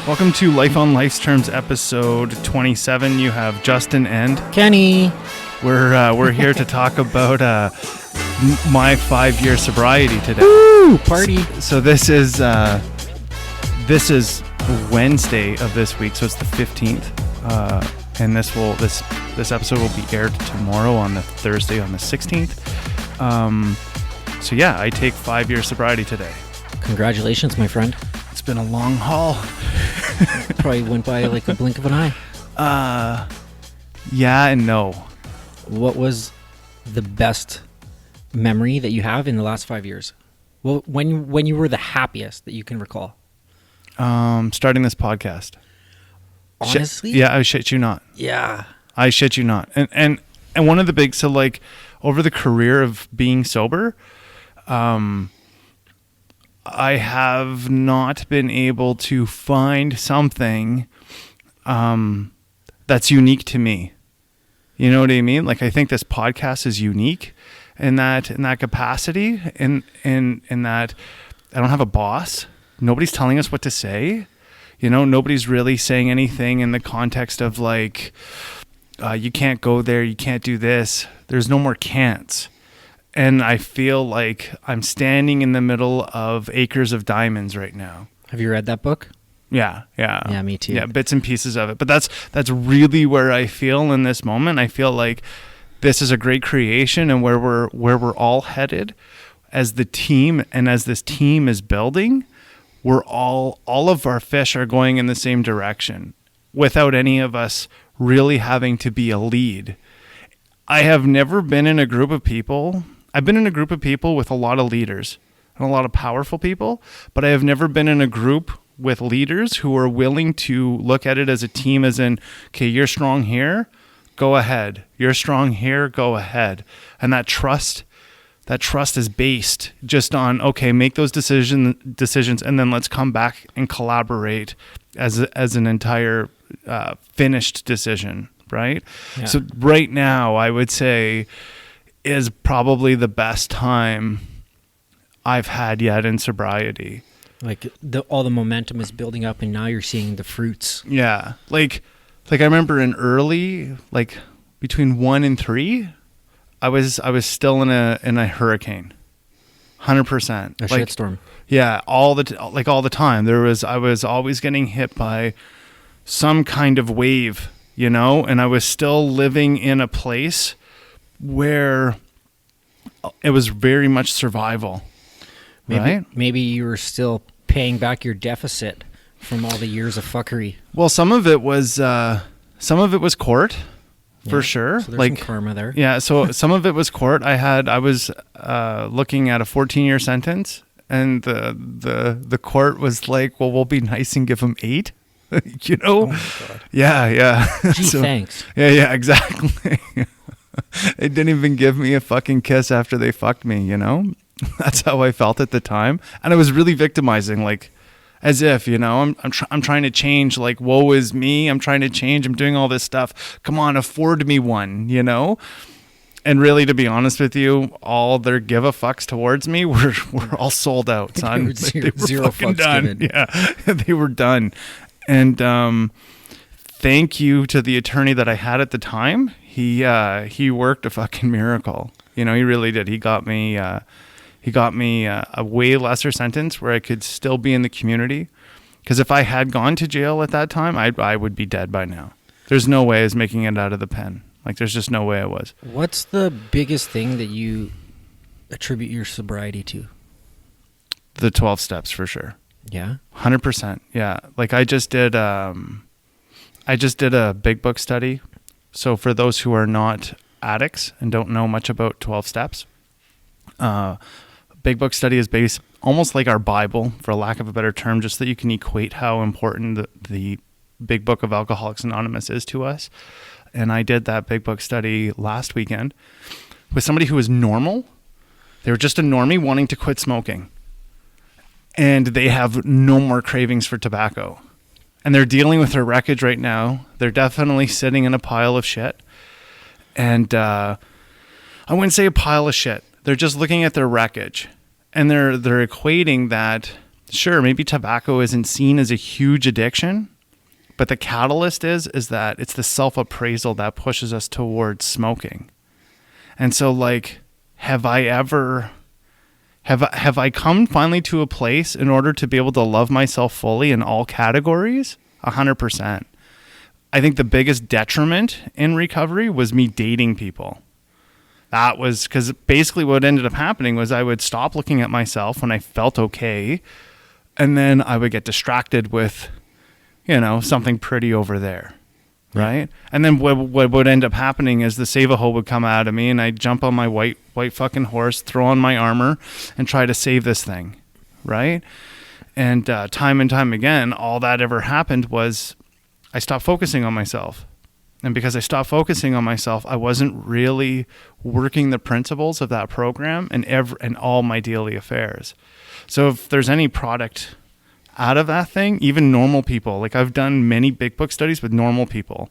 Welcome to Life on Life's Terms, episode 27. You have Justin and Kenny. We're here to talk about my 5-year sobriety today. Woo! Party. So this is Wednesday of this week, so it's the 15th, and this episode will be aired tomorrow on the Thursday on the 16th. So yeah, I take 5-year sobriety today. Congratulations, my friend. It's been a long haul. Probably went by like a blink of an eye. Yeah and no. What was the best memory that you have in the last 5 years? Well, when you were the happiest that you can recall? Starting this podcast. Honestly? Yeah, I shit you not. Yeah. I shit you not. And one of the big, so like over the career of being sober, I have not been able to find something that's unique to me. You know what I mean? Like, I think this podcast is unique in that capacity, in that I don't have a boss. Nobody's telling us what to say. You know, nobody's really saying anything in the context of like, you can't go there, you can't do this. There's no more can'ts. And I feel like I'm standing in the middle of acres of diamonds right now. Have you read that book? Yeah. Yeah, me too. Yeah, bits and pieces of it. But that's really where I feel in this moment. I feel like this is a great creation, and where we're all headed as the team, and as this team is building, we're all of our fish are going in the same direction without any of us really having to be a lead. I have never been in a group of people. I've been in a group of people with a lot of leaders and a lot of powerful people, but I have never been in a group with leaders who are willing to look at it as a team, as in, okay, you're strong here, go ahead. You're strong here, go ahead. And that trust is based just on, okay, make those decisions, and then let's come back and collaborate as an entire finished decision, right? Yeah. So right now, I would say is probably the best time I've had yet in sobriety. Like all the momentum is building up, and now you're seeing the fruits. Yeah, like I remember in early, like between 1 and 3, I was still in a hurricane, 100%. A shitstorm. Yeah, all the time. I was always getting hit by some kind of wave, you know, and I was still living in a place where it was very much survival. Maybe you were still paying back your deficit from all the years of fucking. Well, some of it was court, for sure. So there's some karma there. Yeah, so some of it was court. I was looking at a 14-year sentence, and the court was like, "Well, we'll be nice and give him 8." You know? Oh my God. Yeah. Gee, thanks. Yeah, exactly. They didn't even give me a fucking kiss after they fucked me, you know? That's how I felt at the time. And I was really victimizing, like, as if, you know, I'm trying to change, like, woe is me. I'm trying to change. I'm doing all this stuff. Come on, afford me one, you know? And really, to be honest with you, all their give a fucks towards me were all sold out, son. They were zero fucking fucks done. given. Yeah, they were done. And thank you to the attorney that I had at the time. He worked a fucking miracle. You know, he really did. He got me a way lesser sentence where I could still be in the community. Because if I had gone to jail at that time, I would be dead by now. There's no way I was making it out of the pen. Like, there's just no way I was. What's the biggest thing that you attribute your sobriety to? The 12 steps, for sure. Yeah? 100%. Yeah. Like, I just did a big book study. So for those who are not addicts and don't know much about 12 steps, big book study is based almost like our Bible, for lack of a better term, just that you can equate how important the big book of Alcoholics Anonymous is to us. And I did that big book study last weekend with somebody who was normal. They were just a normie wanting to quit smoking. And they have no more cravings for tobacco. And they're dealing with their wreckage right now. They're definitely sitting in a pile of shit. And I wouldn't say a pile of shit. They're just looking at their wreckage. And they're equating that sure, maybe tobacco isn't seen as a huge addiction, but the catalyst is that it's the self-appraisal that pushes us towards smoking. And so, like, have I come finally to a place in order to be able to love myself fully in all categories? 100%. I think the biggest detriment in recovery was me dating people. That was because basically what ended up happening was I would stop looking at myself when I felt okay, and then I would get distracted with, something pretty over there. Right. And then what would end up happening is the save-a-ho would come out of me, and I'd jump on my white fucking horse, throw on my armor, and try to save this thing. Right. And time and time again, all that ever happened was I stopped focusing on myself. And because I stopped focusing on myself, I wasn't really working the principles of that program in all my daily affairs. So if there's any product out of that thing, even normal people, like I've done many big book studies with normal people,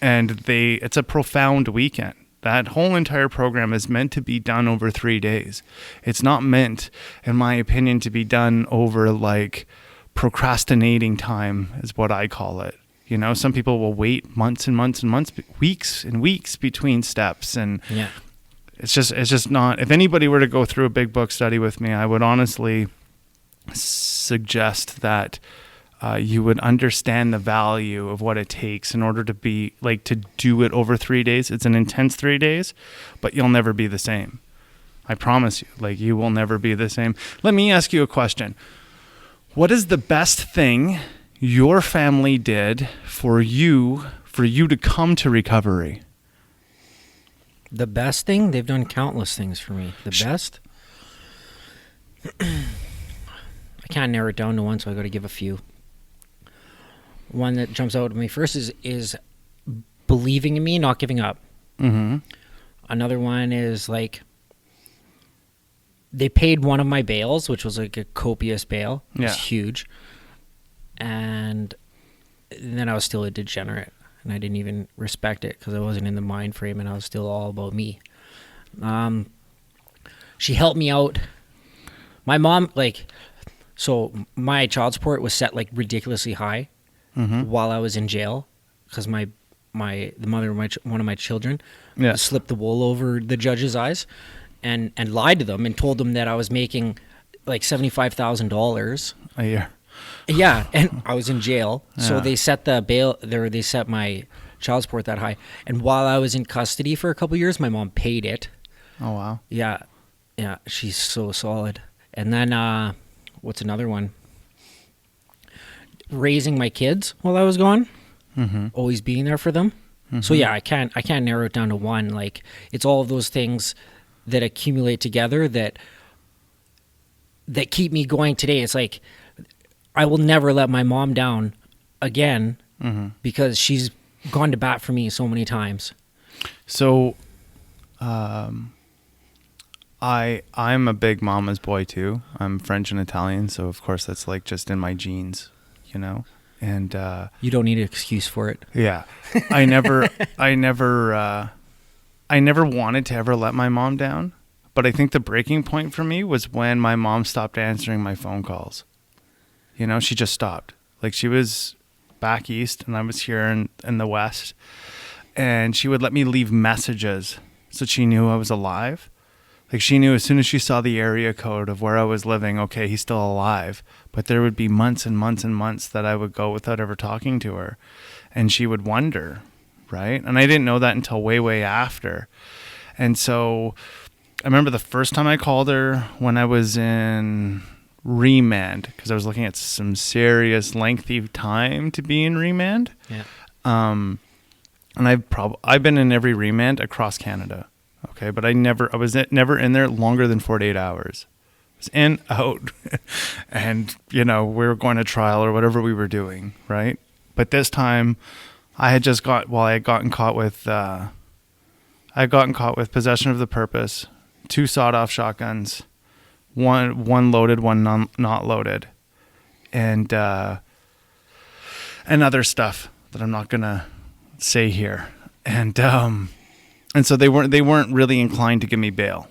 and it's a profound weekend. That whole entire program is meant to be done over 3 days. It's not meant, in my opinion, to be done over like procrastinating time is what I call it. Some people will wait months and months and months, weeks and weeks between steps. And it's just not, if anybody were to go through a big book study with me, I would honestly suggest that you would understand the value of what it takes in order to be like to do it over 3 days. It's an intense 3 days, but you'll never be the same. I promise you, like you will never be the same. Let me ask you a question. What is the best thing your family did for you to come to recovery? The best thing? They've done countless things for me. The best? I can't narrow it down to one, so I got to give a few. One that jumps out at me first is believing in me, not giving up. Mm-hmm. Another one is like they paid one of my bails, which was like a copious bail. It was huge. And then I was still a degenerate, and I didn't even respect it because I wasn't in the mind frame, and I was still all about me. She helped me out. My mom, so my child support was set like ridiculously high while I was in jail because the mother of one of my children slipped the wool over the judge's eyes and lied to them and told them that I was making like $75,000 a year. Yeah, and I was in jail, so they set the bail there. They set my child support that high, and while I was in custody for a couple of years, my mom paid it. Oh wow! Yeah, she's so solid. And then what's another one? Raising my kids while I was gone, always being there for them. So yeah, I can't narrow it down to one. Like it's all of those things that accumulate together that keep me going today. It's like I will never let my mom down again because she's gone to bat for me so many times. So, I'm a big mama's boy too. I'm French and Italian, so of course that's like just in my genes, And you don't need an excuse for it. Yeah, I never wanted to ever let my mom down, but I think the breaking point for me was when my mom stopped answering my phone calls. She just stopped. Like she was back east and I was here in the west, and she would let me leave messages so she knew I was alive. Like she knew as soon as she saw the area code of where I was living, okay, he's still alive. But there would be months and months and months that I would go without ever talking to her, and she would wonder, right? And I didn't know that until way, way after. And so I remember the first time I called her when I was in remand, because I was looking at some serious lengthy time to be in remand. Yeah. And I've been in every remand across Canada. Okay, but I was never in there longer than 48 hours. I was in, out, and we were going to trial or whatever we were doing, right? But this time, I had gotten caught with possession of the purpose, 2 sawed-off shotguns, one loaded, one not loaded, and other stuff that I'm not gonna say here, and so they weren't really inclined to give me bail,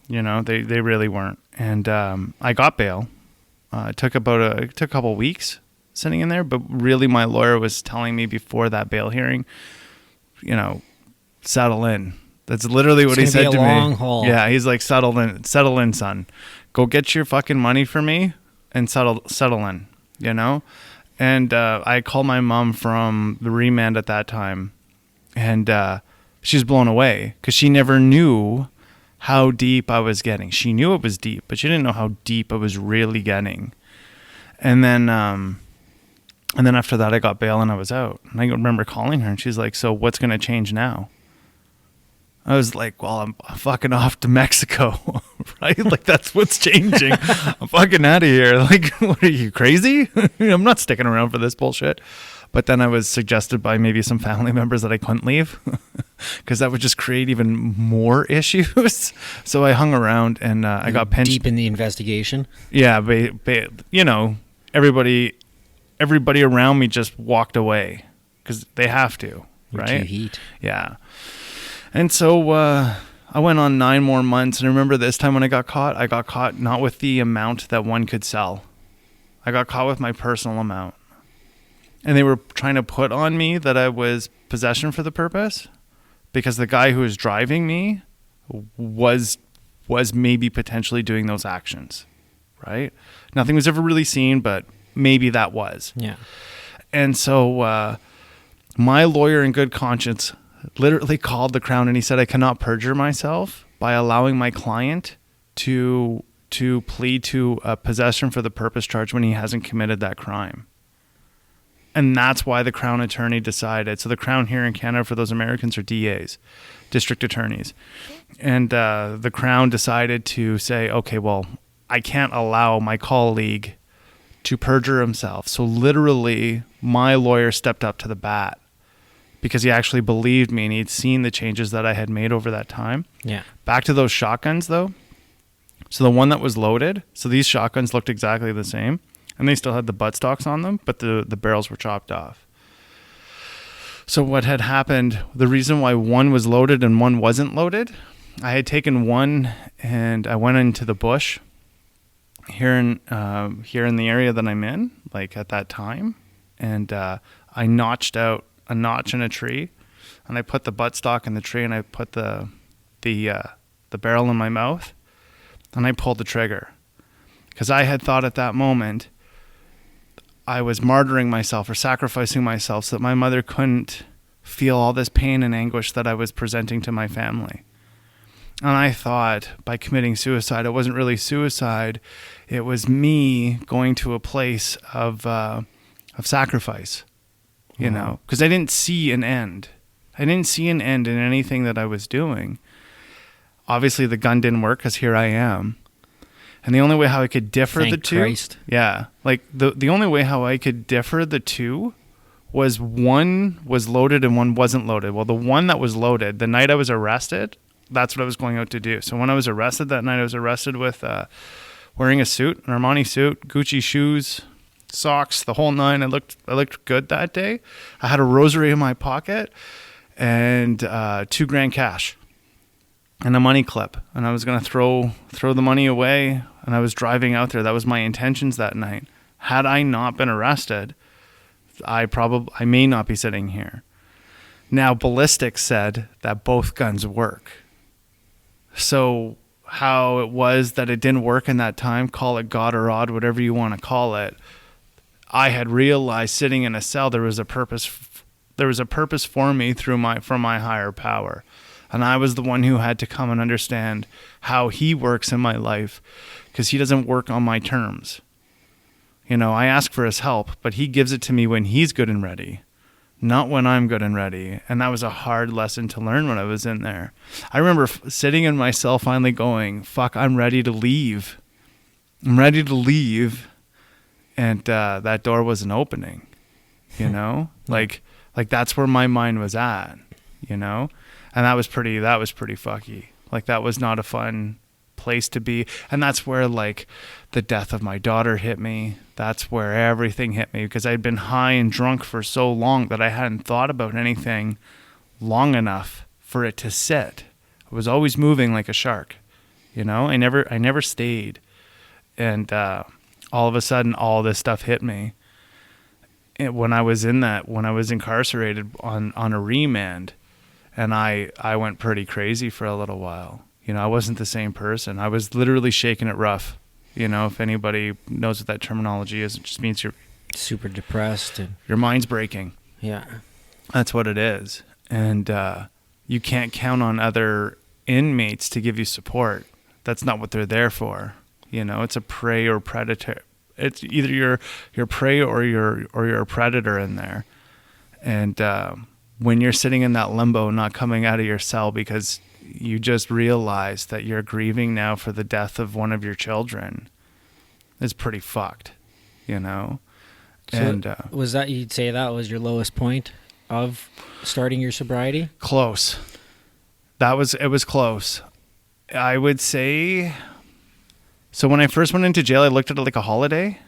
they really weren't, and I got bail, It took a couple weeks sitting in there, but really my lawyer was telling me before that bail hearing, settle in. That's literally what he said to me. Long haul. Yeah, he's like, settle in, son. Go get your fucking money for me and settle in, And I called my mom from the remand at that time, and she was blown away because she never knew how deep I was getting. She knew it was deep, but she didn't know how deep I was really getting. And then after that, I got bail and I was out. And I remember calling her, and she's like, "So what's going to change now?" I was like, "Well, I'm fucking off to Mexico," right? Like, that's what's changing. I'm fucking out of here. Like, what are you, crazy? I'm not sticking around for this bullshit. But then I was suggested by maybe some family members that I couldn't leave because that would just create even more issues. So I hung around and I got pinched. Deep in the investigation? Yeah, everybody around me just walked away because they have to, right? Too heat. Yeah. And so I went on 9 more months. And I remember this time when I got caught not with the amount that one could sell. I got caught with my personal amount. And they were trying to put on me that I was possession for the purpose because the guy who was driving me was maybe potentially doing those actions, right? Nothing was ever really seen, but maybe that was. Yeah. And so my lawyer in good conscience literally called the Crown and he said, I cannot perjure myself by allowing my client to plead to a possession for the purpose charge when he hasn't committed that crime. And that's why the Crown attorney decided. So the Crown here in Canada for those Americans are DAs, district attorneys. And the Crown decided to say, okay, well, I can't allow my colleague to perjure himself. So literally my lawyer stepped up to the bat because he actually believed me and he'd seen the changes that I had made over that time. Yeah. Back to those shotguns though. So the one that was loaded, so these shotguns looked exactly the same. And they still had the buttstocks on them, but the barrels were chopped off. So what had happened, the reason why one was loaded and one wasn't loaded, I had taken one and I went into the bush here in the area that I'm in, like at that time. And I notched out a notch in a tree and I put the buttstock in the tree and I put the barrel in my mouth and I pulled the trigger. Because I had thought at that moment, I was martyring myself or sacrificing myself so that my mother couldn't feel all this pain and anguish that I was presenting to my family. And I thought by committing suicide, it wasn't really suicide. It was me going to a place of sacrifice, because I didn't see an end. I didn't see an end in anything that I was doing. Obviously, the gun didn't work because here I am. And the only way how I could differ the two, Christ. yeah, like the only way how I could differ the two was one was loaded and one wasn't loaded. Well, the one that was loaded, the night I was arrested, that's what I was going out to do. So when I was arrested that night, I was arrested with wearing a suit, an Armani suit, Gucci shoes, socks, the whole nine. I looked good that day. I had a rosary in my pocket and $2,000 cash. And a money clip, and I was going to throw the money away, and I was driving out there. That was my intentions that night. Had I not been arrested, I may not be sitting here. Now, ballistics said that both guns work. So how it was that it didn't work in that time, call it God or odd, whatever you want to call it, I had realized sitting in a cell there was a purpose for me from my higher power. And I was the one who had to come and understand how he works in my life because he doesn't work on my terms. I ask for his help, but he gives it to me when he's good and ready, not when I'm good and ready. And that was a hard lesson to learn when I was in there. I remember sitting in my cell finally going, fuck, I'm ready to leave. I'm ready to leave. And that door wasn't opening, like that's where my mind was at, And that was pretty fucky. Like that was not a fun place to be. And that's where like the death of my daughter hit me. That's where everything hit me because I'd been high and drunk for so long that I hadn't thought about anything long enough for it to sit. I was always moving like a shark. I never stayed. And all of a sudden all this stuff hit me. And when I was incarcerated on a remand, and I went pretty crazy for a little while. You know, I wasn't the same person. I was literally shaking it rough. You know, if anybody knows what that terminology is, it just means you're super depressed and your mind's breaking. yeah. That's what it is. And you can't count on other inmates to give you support. That's not what they're there for. You know, it's a prey or predator. It's either you're prey or you're a predator in there. And when you're sitting in that limbo, not coming out of your cell because you just realize that you're grieving now for the death of one of your children, it's pretty fucked, you know? So and was that, you'd say that was your lowest point of starting your sobriety? Close. It was close. I would say, so when I first went into jail, I looked at it like a holiday,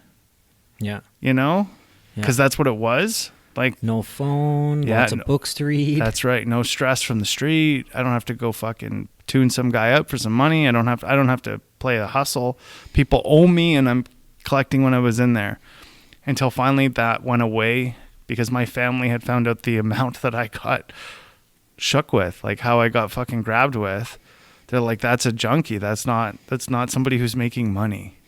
Yeah. you know? Yeah. Because that's what it was. Like, No phone, lots of books to read. that's right. No stress from the street. I don't have to go fucking tune some guy up for some money. I don't have to play a hustle. People owe me, and I'm collecting when I was in there. Until finally that went away because my family had found out the amount that I got shook with, like how I got fucking grabbed with. They're like, that's a junkie. That's not somebody who's making money,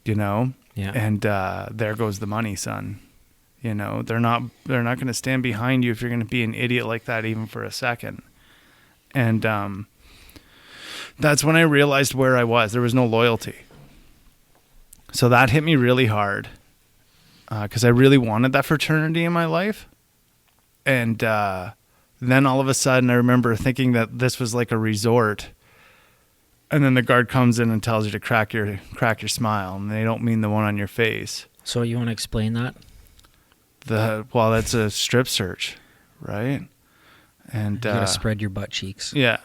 you know? Yeah. And there goes the money, son. You know, they're not going to stand behind you if you're going to be an idiot like that, even for a second. And that's when I realized where I was. There was no loyalty. So that hit me really hard because I really wanted that fraternity in my life. And then all of a sudden I remember thinking that this was like a resort. And then the guard comes in and tells you to crack your smile, and they don't mean the one on your face. So you want to explain that? Well, that's a strip search, right? And You gotta spread your butt cheeks. Yeah.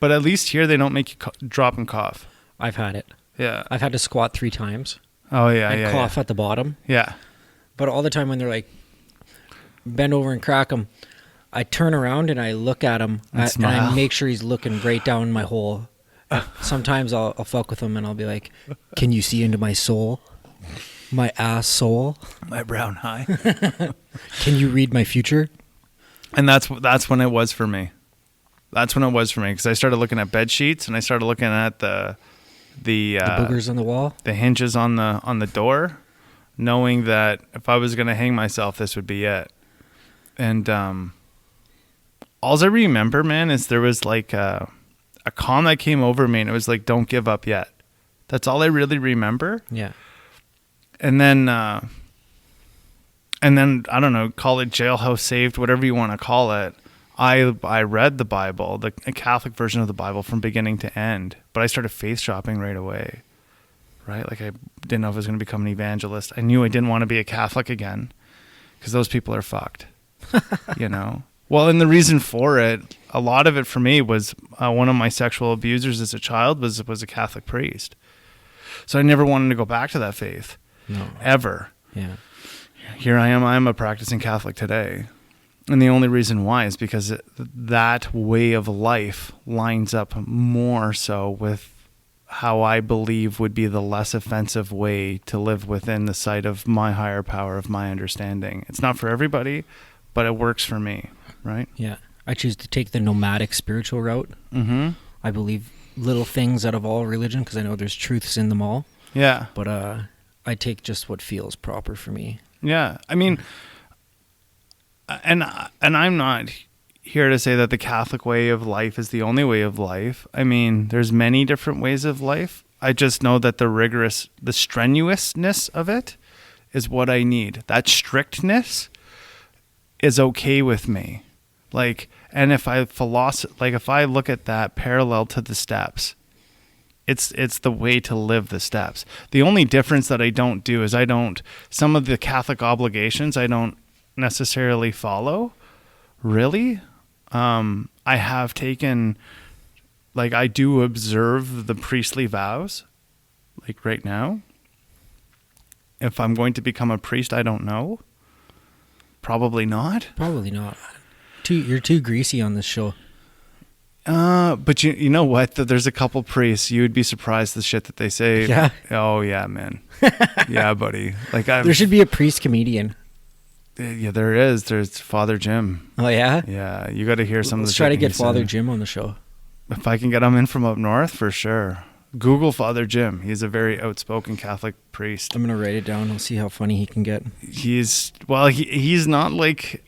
But at least here they don't make you drop and cough. I've had it. Yeah. I've had to squat 3 times. Oh yeah, and yeah. cough at the bottom. Yeah. But all the time when they're like, bend over and crack him, I turn around and I look at him and I smile. make sure he's looking right down my hole. Sometimes I'll fuck with him and I'll be like, can you see into my soul? My ass soul? My brown eye. Can you read my future? And that's when it was for me. That's when it was for me because I started looking at bed sheets and I started looking at the boogers on the wall, the hinges on the door, knowing that if I was going to hang myself, this would be it. And all I remember, man, is there was like a calm that came over me, and it was like, "Don't give up yet." That's all I really remember. Yeah. And then I don't know, call it jailhouse saved, whatever you want to call it. I read the Bible, the Catholic version of the Bible from beginning to end, but I started faith shopping right away, right? Like I didn't know if I was going to become an evangelist. I knew I didn't want to be a Catholic again because those people are fucked, you know? Well, and the reason for it, a lot of it for me was one of my sexual abusers as a child was a Catholic priest. So I never wanted to go back to that faith. No. Ever. Yeah. Here I am a practicing Catholic today. And the only reason why is because that way of life lines up more so with how I believe would be the less offensive way to live within the sight of my higher power, of my understanding. It's not for everybody, but it works for me, right? Yeah. I choose to take the nomadic spiritual route. Mm-hmm. I believe little things out of all religion because I know there's truths in them all. Yeah. But I take just what feels proper for me. Yeah. I mean, and I'm not here to say that the Catholic way of life is the only way of life. I mean, there's many different ways of life. I just know that the strenuousness of it is what I need. That strictness is okay with me. Like, and if I look at that parallel to the steps, it's the way to live the steps. The only difference that I don't do is some of the Catholic obligations I don't necessarily follow, really. I have taken, like, I do observe the priestly vows, like right now. If I'm going to become a priest, I don't know. Probably not. Probably not. You're too greasy on this show. But you know what? There's a couple priests. You would be surprised the shit that they say. Yeah. Oh yeah, man. Yeah, buddy. Like There should be a priest comedian. Yeah, there is. There's Father Jim. Oh yeah. Yeah, you got to hear some of the. Let's try to shit get he Father said. Jim on the show. If I can get him in from up north, for sure. Google Father Jim. He's a very outspoken Catholic priest. I'm gonna write it down. I'll see how funny he can get. He's not like.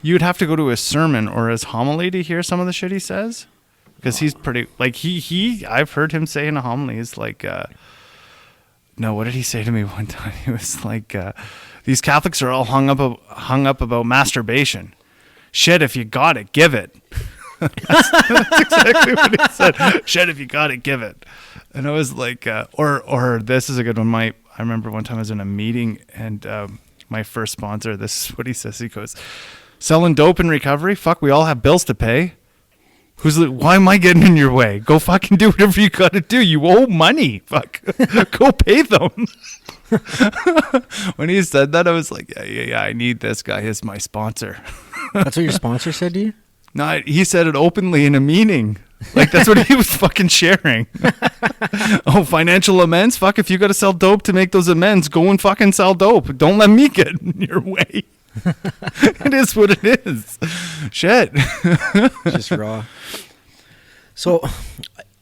You'd have to go to his sermon or his homily to hear some of the shit he says, because he's pretty like he. I've heard him say in a homily, he's like, no, what did he say to me one time? He was like, these Catholics are all hung up about masturbation. Shit, if you got it, give it. That's exactly what he said. Shit, if you got it, give it. And I was like, or this is a good one. I remember one time I was in a meeting and my first sponsor, this is what he says. He goes, selling dope in recovery? Fuck, we all have bills to pay. Why am I getting in your way? Go fucking do whatever you got to do. You owe money. Fuck. Go pay them. When he said that, I was like, yeah, I need this guy as my sponsor. That's what your sponsor said to you? No, he said it openly in a meeting. Like, that's what he was fucking sharing. Oh, financial amends? Fuck, if you got to sell dope to make those amends, go and fucking sell dope. Don't let me get in your way. It is what it is. Shit. Just raw. So,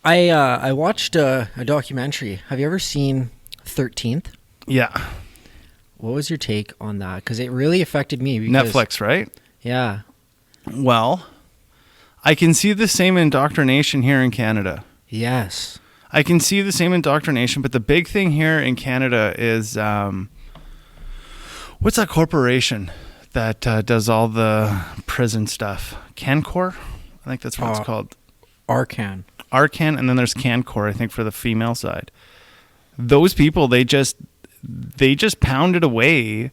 I watched a documentary. Have you ever seen 13th? Yeah. What was your take on that? Because it really affected me. Because, Netflix, right? Yeah. Well, I can see the same indoctrination here in Canada. Yes. I can see the same indoctrination, but the big thing here in Canada is what's that corporation that does all the prison stuff? Cancor? I think that's what it's called. Arcan, and then there's Cancor, I think, for the female side. Those people, they just pounded away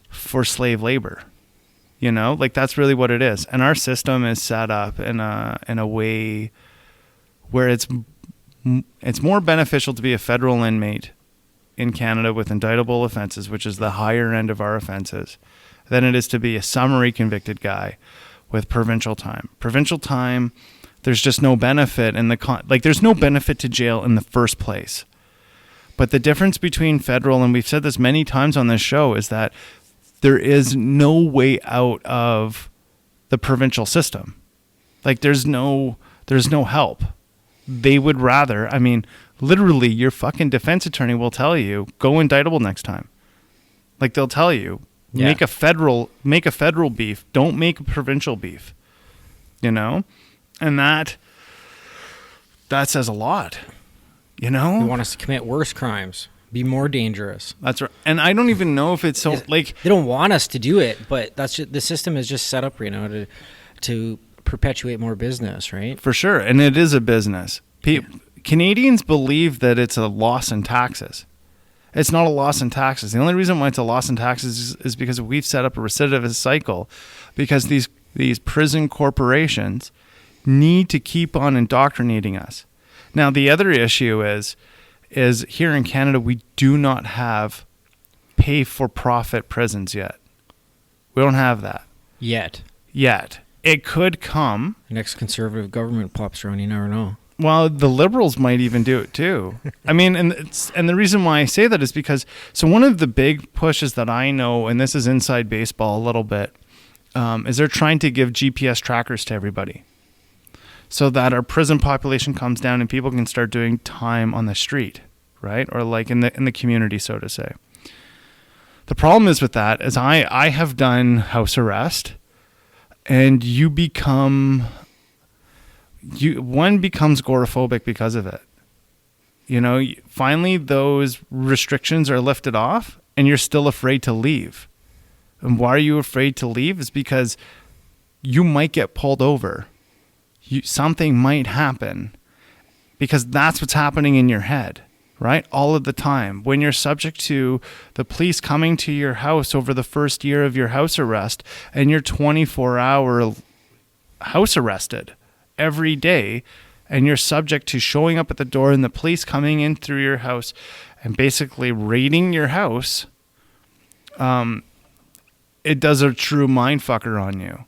for slave labor. You know, like that's really what it is. And our system is set up in a way where it's more beneficial to be a federal inmate in Canada with indictable offenses, which is the higher end of our offenses, than it is to be a summary convicted guy with provincial time. Provincial time, there's just no benefit in there's no benefit to jail in the first place. But the difference between federal, and we've said this many times on this show, is that there is no way out of the provincial system. Like there's no help. They would rather, I mean, literally your fucking defense attorney will tell you, go indictable next time. Like they'll tell you, make a federal beef, don't make a provincial beef. You know? And that says a lot. You know? They want us to commit worse crimes. Be more dangerous. That's right. And I don't even know if it's so like they don't want us to do it, but that's just, the system is just set up right now to perpetuate more business, right? For sure, and it is a business. Canadians believe that it's a loss in taxes. It's not a loss in taxes. The only reason why it's a loss in taxes is because we've set up a recidivist cycle, because these prison corporations need to keep on indoctrinating us. Now, the other issue is here in Canada, we do not have pay-for-profit prisons yet. We don't have that. Yet. It could come. The next conservative government pops around, you never know. Well, the Liberals might even do it too. I mean, and the reason why I say that is because, so one of the big pushes that I know, and this is inside baseball a little bit, is they're trying to give GPS trackers to everybody, so that our prison population comes down and people can start doing time on the street, right? Or like in the community, so to say. The problem is with that is I have done house arrest, and one becomes agoraphobic because of it. You know, finally those restrictions are lifted off and you're still afraid to leave. And why are you afraid to leave? Is because you might get pulled over. Something might happen, because that's what's happening in your head, right? All of the time. When you're subject to the police coming to your house over the first year of your house arrest, and you're 24-hour house arrested every day, and you're subject to showing up at the door and the police coming in through your house and basically raiding your house, it does a true mind fucker on you.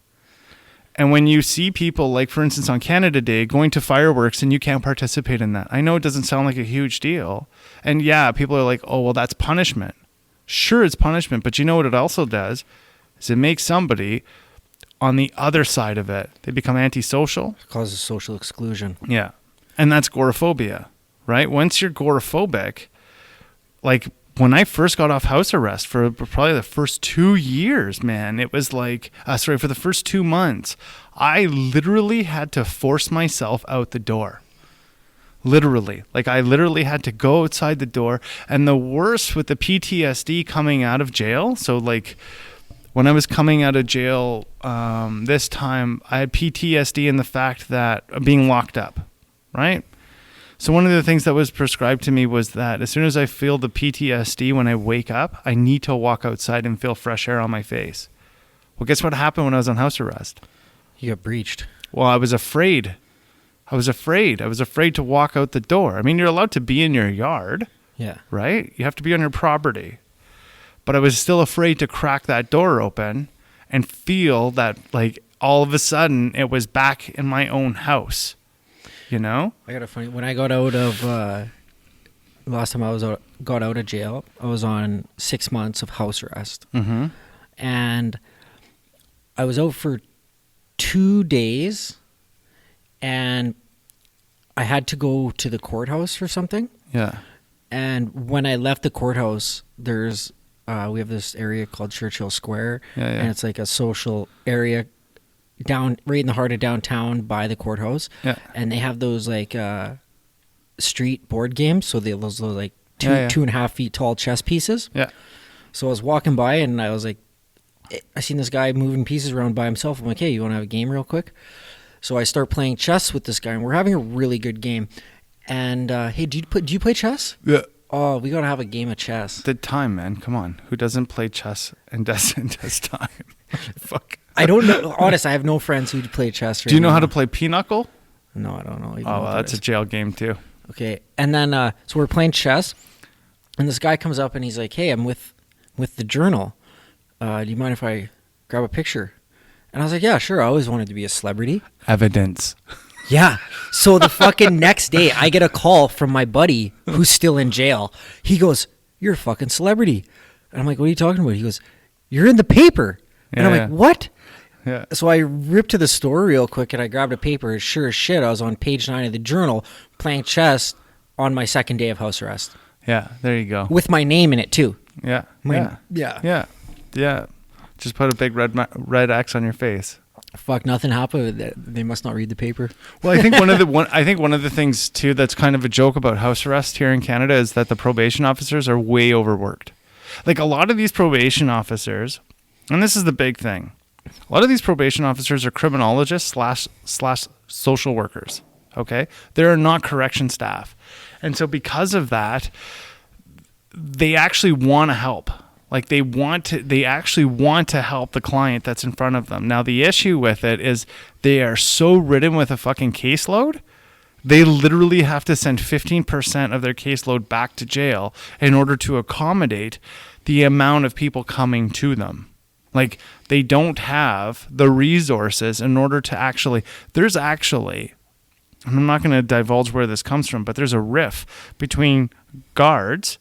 And when you see people, like, for instance, on Canada Day, going to fireworks and you can't participate in that, I know it doesn't sound like a huge deal. And yeah, people are like, oh, well, that's punishment. Sure, it's punishment. But you know what it also does is it makes somebody on the other side of it, they become antisocial. It causes social exclusion. Yeah. And that's agoraphobia, right? Once you're agoraphobic, like, when I first got off house arrest for probably the first 2 years, man, it was like, for the first 2 months, I literally had to force myself out the door. Literally. Like, I literally had to go outside the door. And the worst with the PTSD coming out of jail, so like when I was coming out of jail this time, I had PTSD in the fact that being locked up, right? So one of the things that was prescribed to me was that as soon as I feel the PTSD when I wake up, I need to walk outside and feel fresh air on my face. Well, guess what happened when I was on house arrest? You got breached. Well, I was afraid. I was afraid to walk out the door. I mean, you're allowed to be in your yard, Yeah. right? You have to be on your property. But I was still afraid to crack that door open and feel that, like, all of a sudden it was back in my own house. You know? I got a funny. When I got out of last time got out of jail, I was on 6 months of house arrest, and I was out for 2 days, and I had to go to the courthouse for something. Yeah. And when I left the courthouse, there's we have this area called Churchill Square, and it's like a social area down right in the heart of downtown by the courthouse. Yeah. And they have those like street board games, so those like 2.5 feet tall chess pieces. Yeah. So I was walking by and I was like, I seen this guy moving pieces around by himself. I'm like, hey, you want to have a game real quick? So I start playing chess with this guy, and we're having a really good game. And hey, do you play chess? Yeah. Oh, we gotta have a game of chess. The time, man. Come on. Who doesn't play chess and does time? Fuck. I don't know. Honest, I have no friends who play chess. Right Do you know now. how to play pinochle? No, I don't know. Even Oh, what well, that that's is. a jail game too. Okay, and then so we're playing chess, and this guy comes up and he's like, "Hey, I'm with the Journal. Do you mind if I grab a picture?" And I was like, "Yeah, sure. I always wanted to be a celebrity." Evidence. Yeah. So the fucking next day, I get a call from my buddy who's still in jail. He goes, "You're a fucking celebrity," and I'm like, "What are you talking about?" He goes, "You're in the paper," and I'm like, "What?" Yeah. So I ripped to the store real quick and I grabbed a paper. Sure as shit, I was on page 9 of the Journal playing chess on my second day of house arrest. Yeah. There you go. With my name in it too. Yeah. Yeah. Yeah. Just put a big red X on your face. Fuck, nothing happened. They must not read the paper. Well, I think one of the things too that's kind of a joke about house arrest here in Canada is that the probation officers are way overworked. Like, a lot of these probation officers, and this is the big thing, a lot of these probation officers are criminologists slash social workers. Okay, they're not correction staff, and so because of that, they actually want to help. Like, they actually want to help the client that's in front of them. Now, the issue with it is they are so ridden with a fucking caseload, they literally have to send 15% of their caseload back to jail in order to accommodate the amount of people coming to them. Like, they don't have the resources in order to actually, and I'm not going to divulge where this comes from, but there's a riff between guards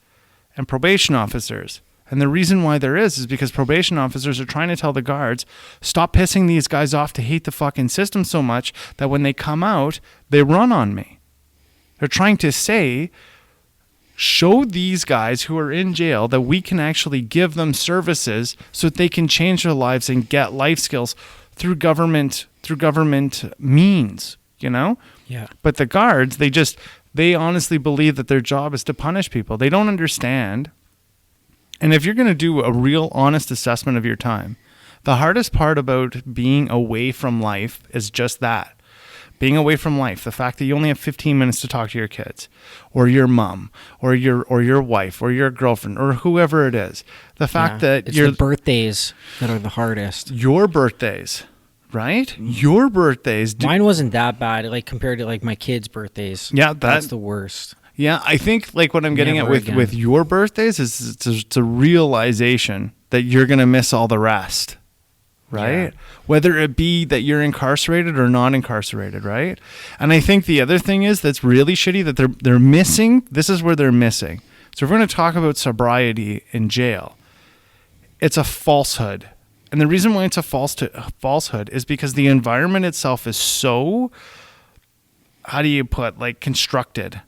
and probation officers. And the reason why there is because probation officers are trying to tell the guards, stop pissing these guys off to hate the fucking system so much that when they come out, they run on me. They're trying to say, show these guys who are in jail that we can actually give them services so that they can change their lives and get life skills through government means, you know? Yeah. But the guards, they honestly believe that their job is to punish people. They don't understand. And if you're going to do a real honest assessment of your time, the hardest part about being away from life is just that. Being away from life, the fact that you only have 15 minutes to talk to your kids or your mom or your wife or your girlfriend or whoever it is. The fact that it's the birthdays that are the hardest. Your birthdays, right? Your birthdays. Mine wasn't that bad, like compared to like my kids' birthdays. Yeah, that's the worst. Yeah, I think like what I'm getting Never at with your birthdays is it's a realization that you're going to miss all the rest, right? Yeah. Whether it be that you're incarcerated or not incarcerated, right? And I think the other thing is that's really shitty that they're missing. This is where they're missing. So if we're going to talk about sobriety in jail, it's a falsehood. And the reason why it's a falsehood is because the environment itself is so, how do you put, like, constructed,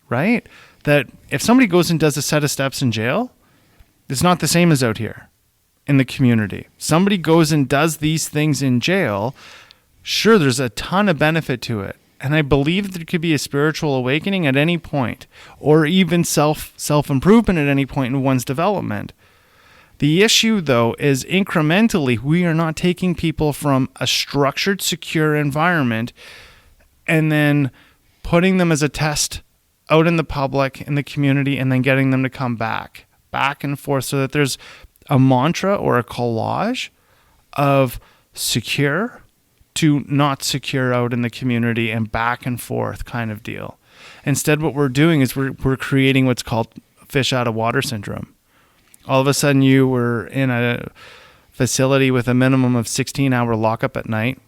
right? That if somebody goes and does a set of steps in jail, it's not the same as out here in the community. Somebody goes and does these things in jail, sure, there's a ton of benefit to it. And I believe there could be a spiritual awakening at any point, or even self-improvement at any point in one's development. The issue, though, is incrementally, we are not taking people from a structured, secure environment and then putting them as a test out in the public, in the community, and then getting them to come back and forth, so that there's a mantra or a collage of secure to not secure out in the community and back and forth kind of deal. Instead, what we're doing is we're creating what's called fish out of water syndrome. All of a sudden, you were in a facility with a minimum of 16-hour lockup at night.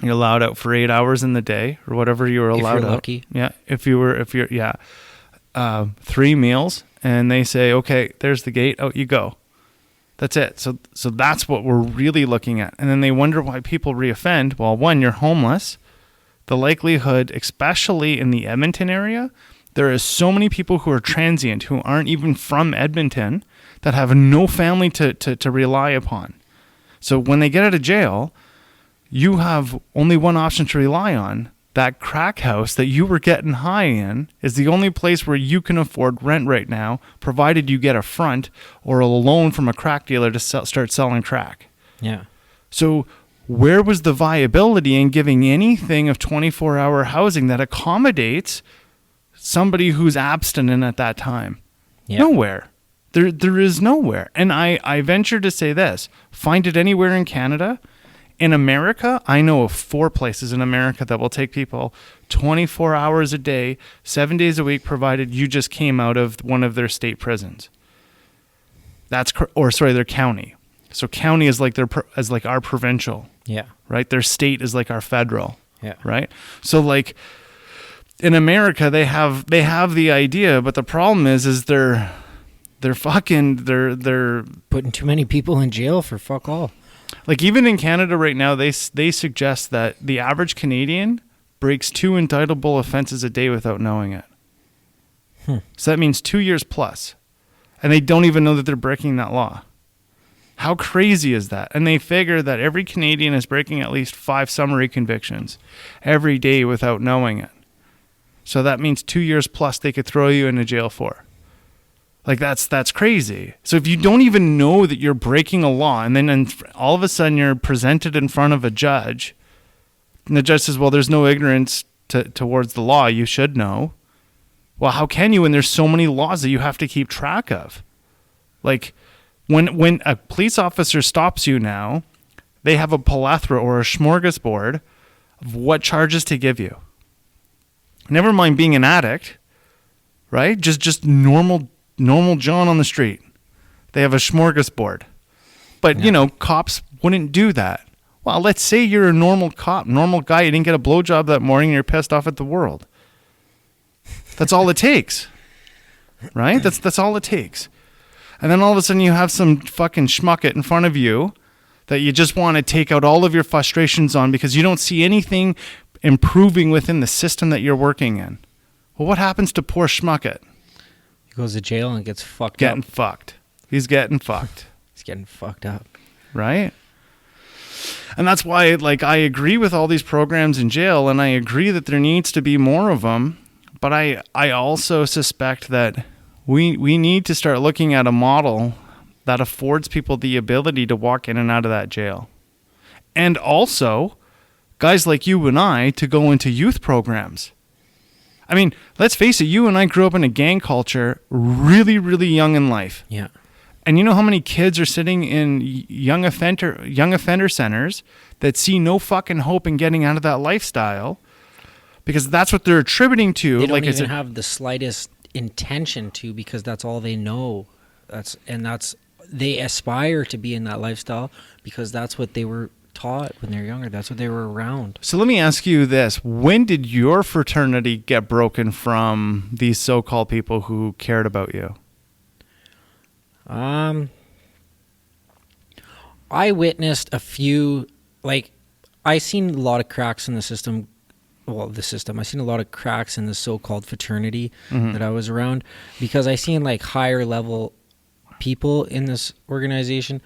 You're allowed out for 8 hours in the day, or whatever you were allowed if you're out. lucky. Yeah, if you're 3 meals, and they say, okay, there's the gate, out you go. That's it. So that's what we're really looking at. And then they wonder why people reoffend. Well, one, you're homeless. The likelihood, especially in the Edmonton area, there is so many people who are transient, who aren't even from Edmonton, that have no family to rely upon. So when they get out of jail, you have only one option to rely on. That crack house that you were getting high in is the only place where you can afford rent right now, provided you get a front or a loan from a crack dealer to start selling crack. Yeah. So where was the viability in giving anything of 24-hour housing that accommodates somebody who's abstinent at that time? Yeah. Nowhere. There is nowhere. And I venture to say this. Find it anywhere in Canada. In America, I know of 4 places in America that will take people 24 hours a day, 7 days a week, provided you just came out of one of their state prisons. Their county. So county is like our provincial. Yeah. Right? Their state is like our federal. Yeah. Right? So like in America, they have the idea, but the problem is they're putting too many people in jail for fuck all. Like even in Canada right now, they suggest that the average Canadian breaks 2 indictable offenses a day without knowing it. So that means 2 years plus. And they don't even know that they're breaking that law. How crazy is that? And they figure that every Canadian is breaking at least 5 summary convictions every day without knowing it. So that means 2 years plus they could throw you into jail for. Like that's crazy. So if you don't even know that you're breaking a law, and then all of a sudden you're presented in front of a judge, and the judge says, well, there's no ignorance towards the law, you should know. Well, how can you when there's so many laws that you have to keep track of? Like when a police officer stops you now, they have a plethora or a smorgasbord of what charges to give you. Never mind being an addict, right? Just normal John on the street. They have a smorgasbord. But, cops wouldn't do that. Well, let's say you're a normal cop, normal guy. You didn't get a blowjob that morning and you're pissed off at the world. That's all it takes. Right? That's all it takes. And then all of a sudden you have some fucking schmucket in front of you that you just want to take out all of your frustrations on because you don't see anything improving within the system that you're working in. Well, what happens to poor schmucket? He goes to jail and gets fucked Getting up. fucked. He's getting fucked. He's getting fucked up. Right? And that's why, I agree with all these programs in jail, and I agree that there needs to be more of them. But I also suspect that we need to start looking at a model that affords people the ability to walk in and out of that jail. And also, guys like you and I to go into youth programs. I mean, let's face it, you and I grew up in a gang culture really, really young in life. Yeah. And you know how many kids are sitting in young offender centers that see no fucking hope in getting out of that lifestyle because that's what they're attributing to. They don't even have the slightest intention to because that's all they know. That's they aspire to be in that lifestyle because that's what they were taught when they were younger. That's what they were around. So let me ask you this. When did your fraternity get broken from these so-called people who cared about you? I witnessed a few, like, I seen a lot of cracks in the system. Well, I seen a lot of cracks in the so-called fraternity that I was around, because I seen like higher level people in this organization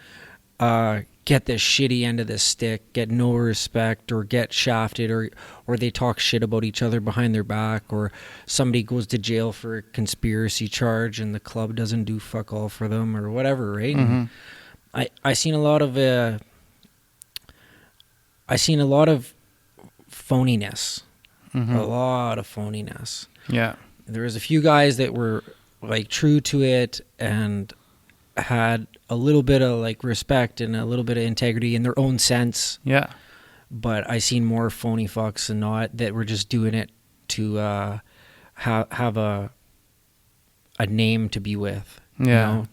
get the shitty end of the stick, get no respect, or get shafted, or they talk shit about each other behind their back, or somebody goes to jail for a conspiracy charge and the club doesn't do fuck all for them or whatever, right? And I seen a lot of phoniness. A lot of phoniness. Yeah. There was a few guys that were like true to it and had a little bit of like respect and a little bit of integrity in their own sense. Yeah. But I seen more phony fucks and not that were just doing it to have a name to be with. Yeah. You know,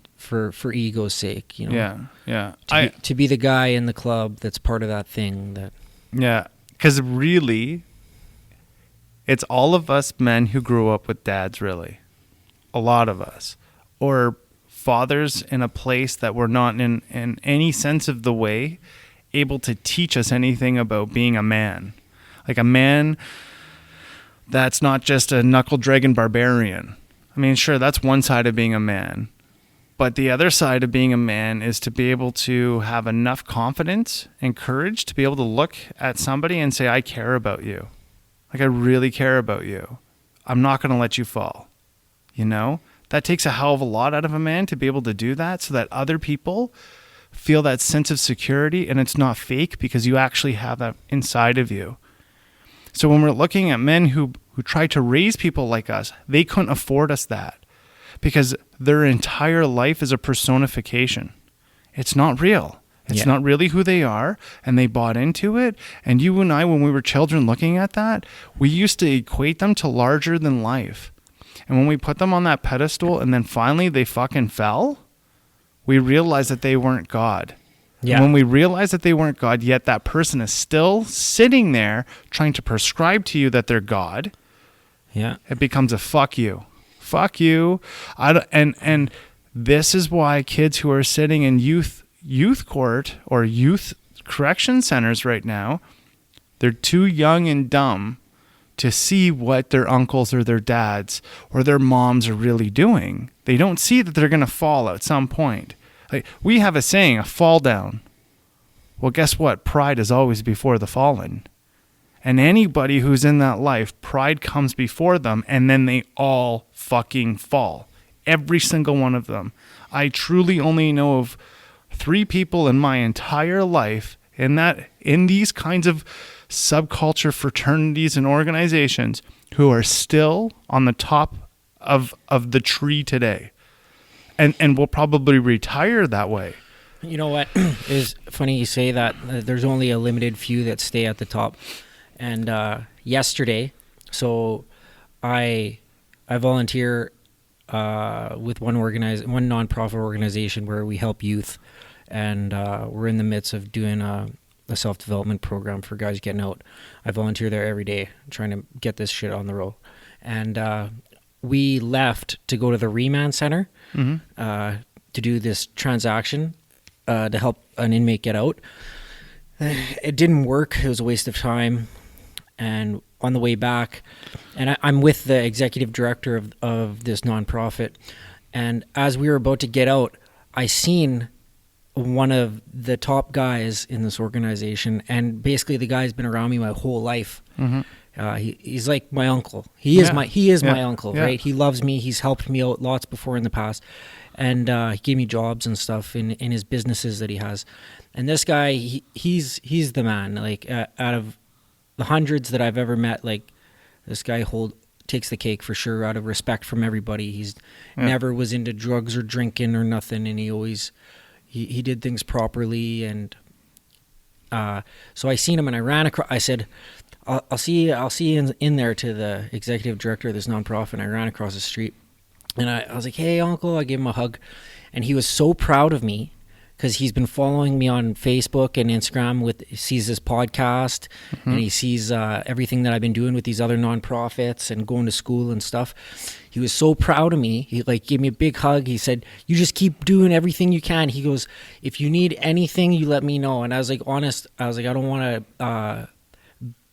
for ego's sake, you know. Yeah. Yeah. To be the guy in the club that's part of that thing that. Yeah. Because really, it's all of us men who grew up with dads, really. A lot of us. Or fathers in a place that were not in any sense of the way able to teach us anything about being a man. Like a man that's not just a knuckle-dragging barbarian. I mean, sure, that's one side of being a man. But the other side of being a man is to be able to have enough confidence and courage to be able to look at somebody and say, I care about you. Like, I really care about you. I'm not going to let you fall. You know? That takes a hell of a lot out of a man to be able to do that so that other people feel that sense of security and it's not fake because you actually have that inside of you. So when we're looking at men who try to raise people like us, they couldn't afford us that because their entire life is a personification. It's not real. It's not really who they are, and they bought into it. And you and I, when we were children looking at that, we used to equate them to larger than life. And when we put them on that pedestal and then finally they fucking fell, we realized that they weren't God. Yeah. And when we realized that they weren't God, yet that person is still sitting there trying to prescribe to you that they're God, it becomes a fuck you. Fuck you. And this is why kids who are sitting in youth court or youth correction centers right now, they're too young and dumb to see what their uncles or their dads or their moms are really doing. They don't see that they're going to fall at some point. Like, we have a saying, a fall down. Well, guess what? Pride is always before the fallen. And anybody who's in that life, pride comes before them, and then they all fucking fall. Every single one of them. I truly only know of 3 people in my entire life in these kinds of subculture fraternities and organizations who are still on the top of the tree today and will probably retire that way. You know what is funny you say that there's only a limited few that stay at the top. And yesterday, so I volunteer with one nonprofit organization where we help youth, and we're in the midst of doing a self-development program for guys getting out. I volunteer there every day, trying to get this shit on the road. And we left to go to the remand center to do this transaction to help an inmate get out. It didn't work. It was a waste of time. And on the way back, and I'm with the executive director of this nonprofit, and as we were about to get out, I seen one of the top guys in this organization, and basically the guy's been around me my whole life. He's like my uncle. He is my uncle, right? He loves me. He's helped me out lots before in the past, and he gave me jobs and stuff in his businesses that he has. And this guy, he's the man. Like out of the hundreds that I've ever met, like this guy takes the cake for sure. Out of respect from everybody, he's never was into drugs or drinking or nothing, and he always. He did things properly, and so I seen him, and I ran across. I said, "I'll see you in there," to the executive director of this nonprofit. And I ran across the street, And I was like, hey, uncle. I gave him a hug. And he was so proud of me because he's been following me on Facebook and Instagram. He sees this podcast and he sees everything that I've been doing with these other nonprofits and going to school and stuff. He was so proud of me. He like gave me a big hug. He said, you just keep doing everything you can. He goes, if you need anything, you let me know. And I was like, honest, I was like, I don't want to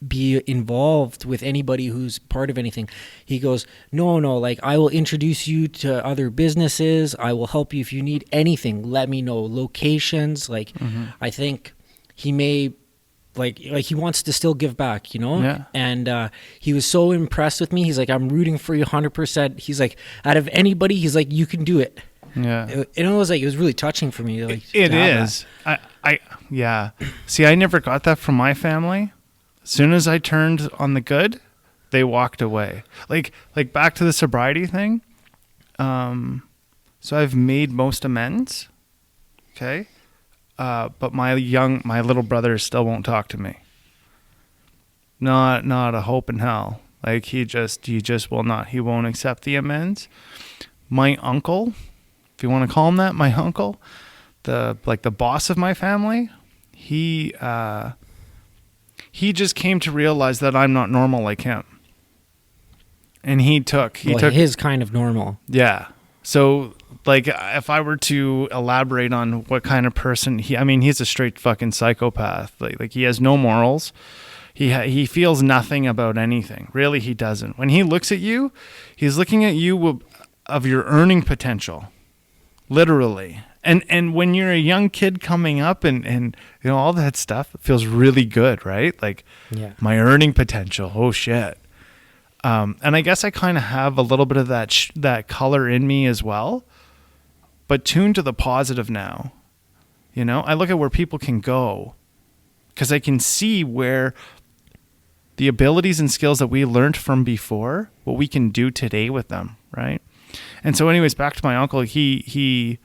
be involved with anybody who's part of anything. He goes, no, like, I will introduce you to other businesses. I will help you if you need anything. Let me know locations. Like, I think he may like he wants to still give back, you know? Yeah. And he was so impressed with me. He's like, I'm rooting for you 100%. He's like, out of anybody, he's like, you can do it. Yeah. It was like, it was really touching for me. Like, it is. Yeah. See, I never got that from my family. As soon as I turned on the good, they walked away. Like back to the sobriety thing. So I've made most amends. Okay. But my little brother still won't talk to me. Not a hope in hell. Like he just will not. He won't accept the amends. My uncle, if you want to call him that, my uncle, the boss of my family, he just came to realize that I'm not normal like him. And he took his kind of normal. Yeah. So like if I were to elaborate on what kind of person he's a straight fucking psychopath. Like he has no morals. He feels nothing about anything. Really, he doesn't. When he looks at you, he's looking at you of your earning potential. Literally. And when you're a young kid coming up and you know all that stuff, it feels really good, right? Like my earning potential. Oh shit. And I guess I kind of have a little bit of that color in me as well, but tuned to the positive now. You know, I look at where people can go because I can see where the abilities and skills that we learned from before, what we can do today with them, right? And so anyways, back to my uncle, the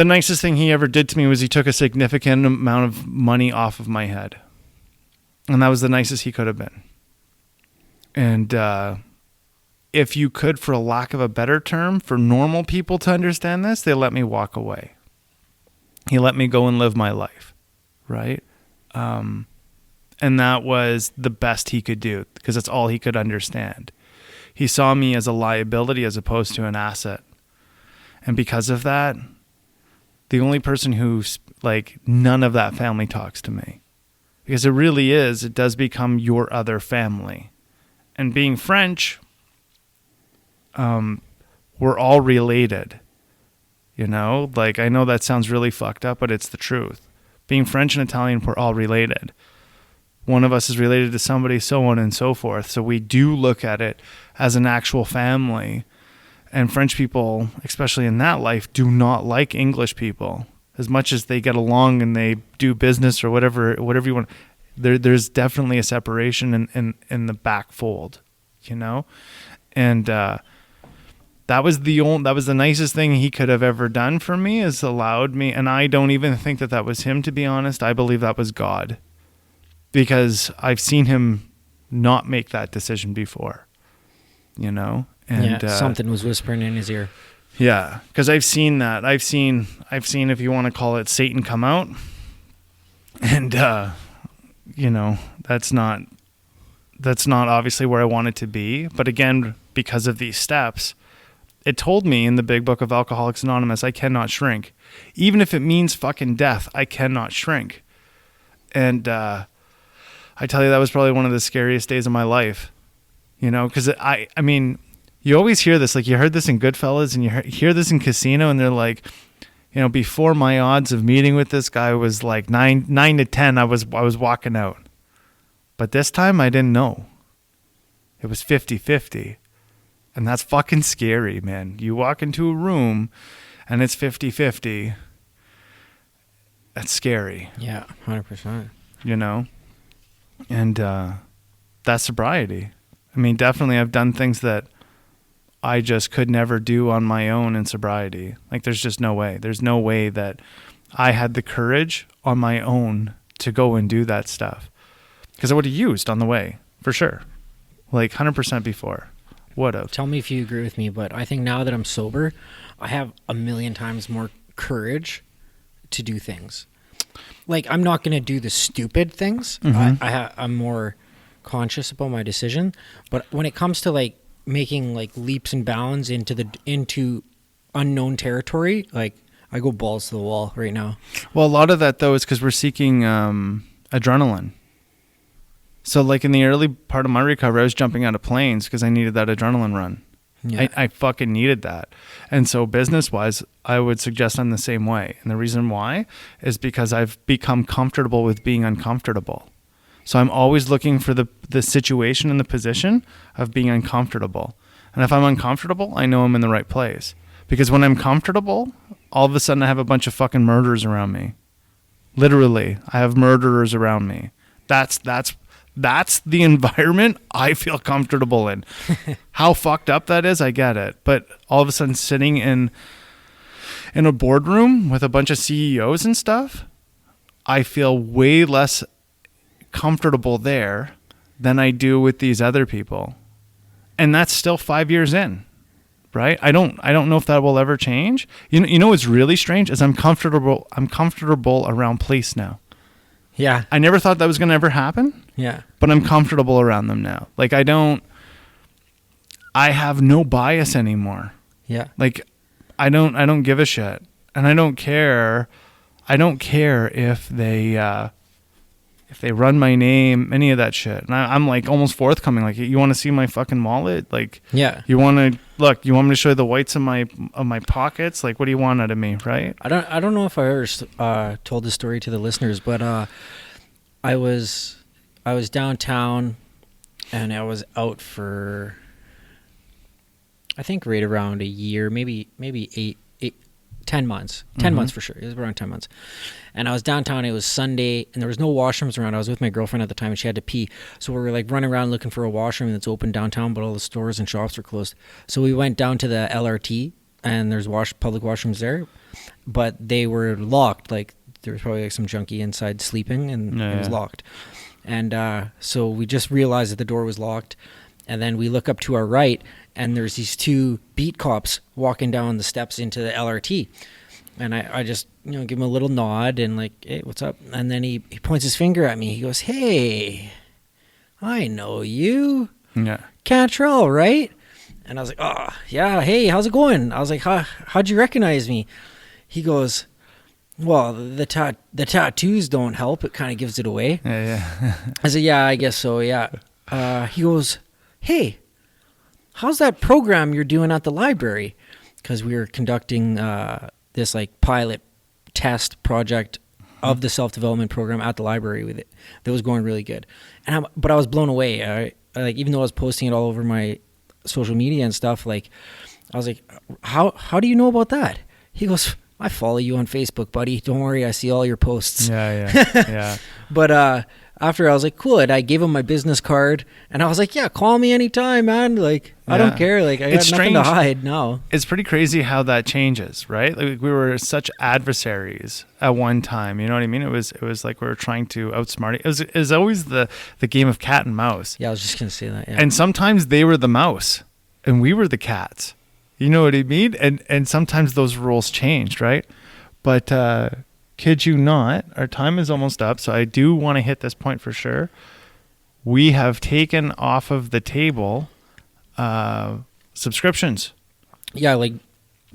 nicest thing he ever did to me was he took a significant amount of money off of my head. And that was the nicest he could have been. And if you could, for a lack of a better term, for normal people to understand this, they let me walk away. He let me go and live my life, right? And that was the best he could do because that's all he could understand. He saw me as a liability as opposed to an asset. And because of that, the only person who's like none of that family talks to me. Because it does become your other family. And being French, we're all related. You know, like I know that sounds really fucked up, but it's the truth. Being French and Italian, we're all related. One of us is related to somebody, so on and so forth. So we do look at it as an actual family. And French people, especially in that life, do not like English people as much as they get along and they do business or whatever you want. There's definitely a separation in the back fold, you know? And that was the nicest thing he could have ever done for me, is allowed me. And I don't even think that was him, to be honest. I believe that was God, because I've seen him not make that decision before, you know? And something was whispering in his ear. Yeah, because I've seen that. I've seen, if you want to call it, Satan come out. And, you know, that's not obviously where I wanted to be. But again, because of these steps, it told me in the big book of Alcoholics Anonymous, I cannot shrink. Even if it means fucking death, I cannot shrink. And I tell you, that was probably one of the scariest days of my life. You know, because I mean, you always hear this, like you heard this in Goodfellas and you hear this in Casino, and they're like, you know, before my odds of meeting with this guy was like 9 to 10, I was walking out. But this time I didn't know. It was 50-50. And that's fucking scary, man. You walk into a room and it's 50-50. That's scary. Yeah, 100%. You know? And that's sobriety. I mean, definitely I've done things that I just could never do on my own in sobriety. Like there's just no way. There's no way that I had the courage on my own to go and do that stuff. Because I would have used on the way, for sure. Like 100% before. would have. Tell me if you agree with me, but I think now that I'm sober, I have a million times more courage to do things. Like, I'm not going to do the stupid things. I'm more conscious about my decision. But when it comes to like making like leaps and bounds into unknown territory, like I go balls to the wall right now. Well, a lot of that though is because we're seeking adrenaline. So like in the early part of my recovery, I was jumping out of planes because I needed that adrenaline run. Yeah. I fucking needed that. And so business-wise, I would suggest I'm the same way. And the reason why is because I've become comfortable with being uncomfortable. So I'm always looking for the situation and the position of being uncomfortable. And if I'm uncomfortable, I know I'm in the right place. Because when I'm comfortable, all of a sudden I have a bunch of fucking murderers around me. Literally, I have murderers around me. That's the environment I feel comfortable in. How fucked up that is, I get it. But all of a sudden sitting in a boardroom with a bunch of CEOs and stuff, I feel way less comfortable there than I do with these other people. And that's still 5 years in, right? I don't know if that will ever change. You know what's really strange is I'm comfortable around police now. Yeah. I never thought that was going to ever happen. Yeah. But I'm comfortable around them now. Like I have no bias anymore. Yeah. Like I don't give a shit. And I don't care if they run my name, any of that shit. And I'm like almost forthcoming. Like, you want to see my fucking wallet? Like, yeah. You want me to show you the whites of my pockets? Like, what do you want out of me? Right. I don't know if I ever told this story to the listeners, but I was downtown and I was out for, I think right around a year, maybe 10 months. 10 months for sure. It was around 10 months. And I was downtown. It was Sunday, and there was no washrooms around. I was with my girlfriend at the time, and she had to pee. So we were like running around looking for a washroom that's open downtown, but all the stores and shops were closed. So we went down to the LRT, and there's public washrooms there, but they were locked. Like there was probably like some junkie inside sleeping, and it was locked. And so we just realized that the door was locked. And then we look up to our right, and there's these two beat cops walking down the steps into the LRT. And I just, give him a little nod and like, hey, what's up? And then he points his finger at me. He goes, hey, I know you. Yeah. Cantrell, right? And I was like, oh, yeah, hey, how's it going? I was like, how'd you recognize me? He goes, well, the tattoos don't help. It kind of gives it away. Yeah. I said, yeah, I guess so, yeah. He goes, hey, how's that program you're doing at the library? Because we were conducting this like pilot test project of the self-development program at the library with it. That was going really good. But I was blown away. Like, even though I was posting it all over my social media and stuff, like, I was like, how do you know about that? He goes, I follow you on Facebook, buddy. Don't worry, I see all your posts. Yeah. But after I was like, cool. And I gave him my business card, and I was like, yeah, call me anytime, man. Like, I don't care. Like, I got nothing to hide now. It's pretty crazy how that changes, right? Like, we were such adversaries at one time. You know what I mean? It was like we were trying to outsmart it. It was always the game of cat and mouse. Yeah, I was just gonna say that. Yeah. And sometimes they were the mouse, and we were the cats. You know what I mean? And sometimes those roles changed, right? But kid you not, our time is almost up, so I do want to hit this point for sure. We have taken off of the table subscriptions. Yeah, like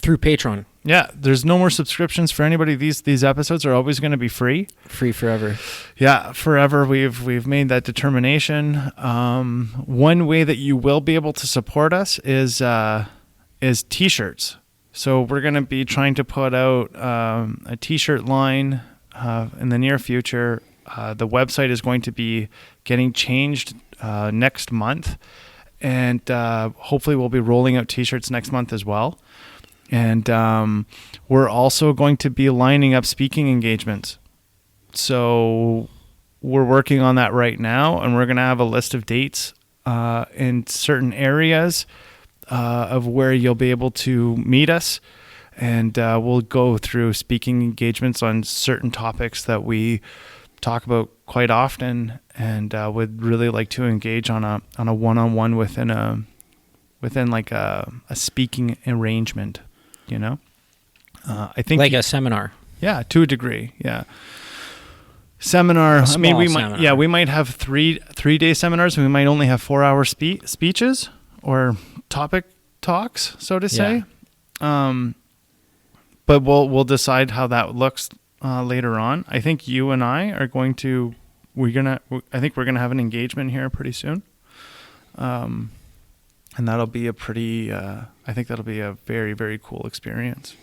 through Patreon. Yeah, there's no more subscriptions for anybody. These episodes are always going to be free. Free forever. Yeah, forever. We've made that determination. One way that you will be able to support us is T-shirts. So we're going to be trying to put out a T-shirt line in the near future. The website is going to be getting changed next month. And hopefully we'll be rolling out T-shirts next month as well. And we're also going to be lining up speaking engagements. So we're working on that right now. And we're going to have a list of dates in certain areas of where you'll be able to meet us, and we'll go through speaking engagements on certain topics that we talk about quite often, and would really like to engage on a one-on-one within within like a speaking arrangement, you know. I think like a seminar. Yeah, to a degree. Yeah. Seminar. I mean, we might have three-day seminars. We might only have 4-hour speeches or topic talks, so to say. But we'll decide how that looks later on. I think you and I are going to. I think we're gonna have an engagement here pretty soon. And that'll be a pretty. I think that'll be a very, very cool experience.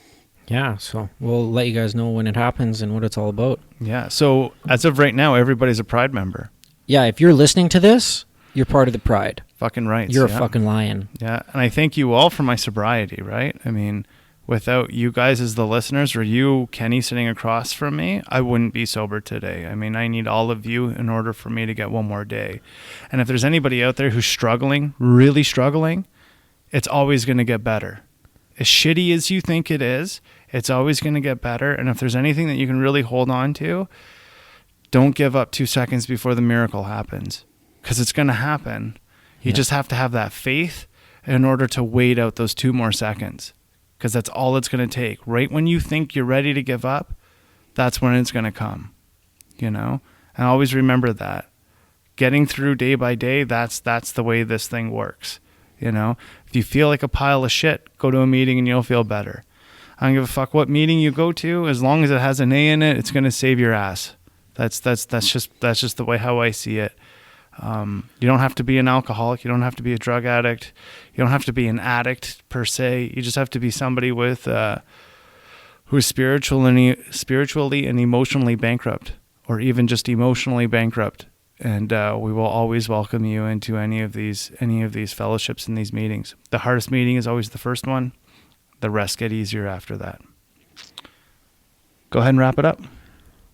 Yeah, so we'll let you guys know when it happens and what it's all about. Yeah, so as of right now, everybody's a Pride member. Yeah, if you're listening to this, you're part of the Pride. Fucking right. You're a fucking lion. Yeah, and I thank you all for my sobriety, right? I mean, without you guys as the listeners, or you, Kenny, sitting across from me, I wouldn't be sober today. I mean, I need all of you in order for me to get one more day. And if there's anybody out there who's struggling, really struggling, it's always going to get better. As shitty as you think it is, it's always going to get better. And if there's anything that you can really hold on to, don't give up 2 seconds before the miracle happens, because it's going to happen. You just have to have that faith in order to wait out those 2 more seconds, because that's all it's going to take. Right when you think you're ready to give up, that's when it's going to come, you know? And always remember that. Getting through day by day, that's the way this thing works. You know, if you feel like a pile of shit, go to a meeting and you'll feel better. I don't give a fuck what meeting you go to, as long as it has an A in it, it's going to save your ass. That's just the way how I see it. You don't have to be an alcoholic. You don't have to be a drug addict. You don't have to be an addict per se. You just have to be somebody with who's spiritually and emotionally bankrupt, or even just emotionally bankrupt. And we will always welcome you into any of these fellowships and these meetings. The hardest meeting is always the first one. The rest get easier after that. Go ahead and wrap it up.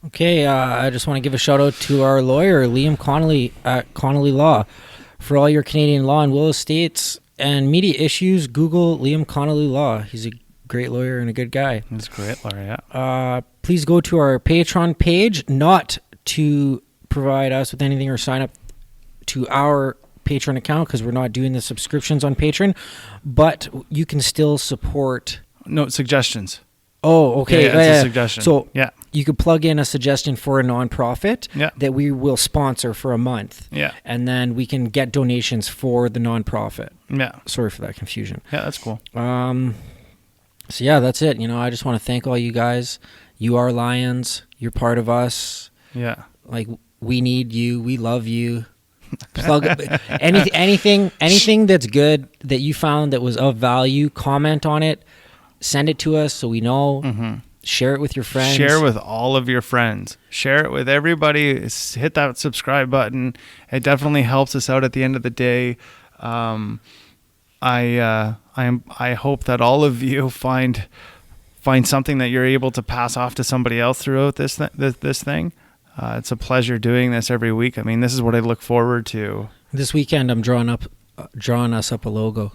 Okay, I just want to give a shout out to our lawyer, Liam Connolly at Connolly Law. For all your Canadian law and will estates and media issues, Google Liam Connolly Law. He's a great lawyer and a good guy. He's a great lawyer, yeah. Please go to our Patreon page, not to provide us with anything or sign up to our Patreon account, because we're not doing the subscriptions on Patreon, but you can still support. No, suggestions. Oh, okay. Yeah, it's a suggestion. So yeah, you could plug in a suggestion for a nonprofit that we will sponsor for a month. Yeah. And then we can get donations for the nonprofit. Yeah. Sorry for that confusion. Yeah, that's cool. So yeah, that's it. You know, I just want to thank all you guys. You are lions. You're part of us. Yeah. Like, we need you. We love you. Plug anything that's good that you found that was of value. Comment on it. Send it to us so we know. Mm-hmm. Share it with your friends. Share with all of your friends. Share it with everybody. Hit that subscribe button. It definitely helps us out at the end of the day. I hope that all of you find something that you're able to pass off to somebody else throughout this thing. It's a pleasure doing this every week. I mean, this is what I look forward to. This weekend, I'm drawing us up a logo.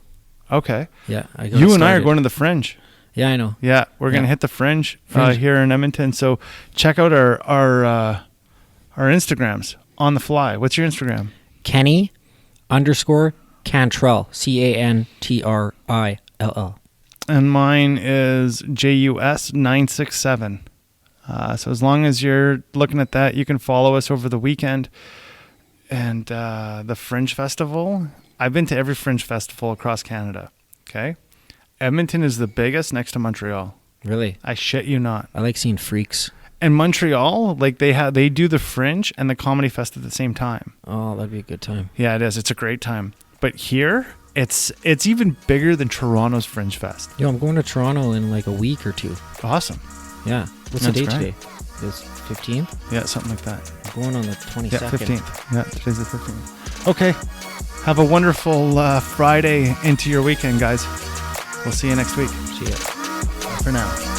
Okay. Yeah. You and I are going to the Fringe. Yeah, I know. Yeah, we're going to hit the Fringe here in Edmonton. So check out our Instagrams on the fly. What's your Instagram? Kenny_Cantrell. CANTRILL. And mine is JUS967. So as long as you're looking at that, you can follow us over the weekend. And the Fringe Festival, I've been to every Fringe Festival across Canada. Okay? Edmonton is the biggest, next to Montreal. Really? I shit you not. I like seeing freaks. And Montreal, like they do the Fringe and the Comedy Fest at the same time. Oh, that'd be a good time. Yeah, it is. It's a great time. But here, it's even bigger than Toronto's Fringe Fest. Yo, I'm going to Toronto in like a week or two. Awesome. Yeah. What's the date today? It's 15th? Yeah, something like that. I'm going on the 22nd. Yeah, 15th. Yeah, today's the 15th. Okay. Have a wonderful Friday into your weekend, guys. We'll see you next week. See ya. Bye for now.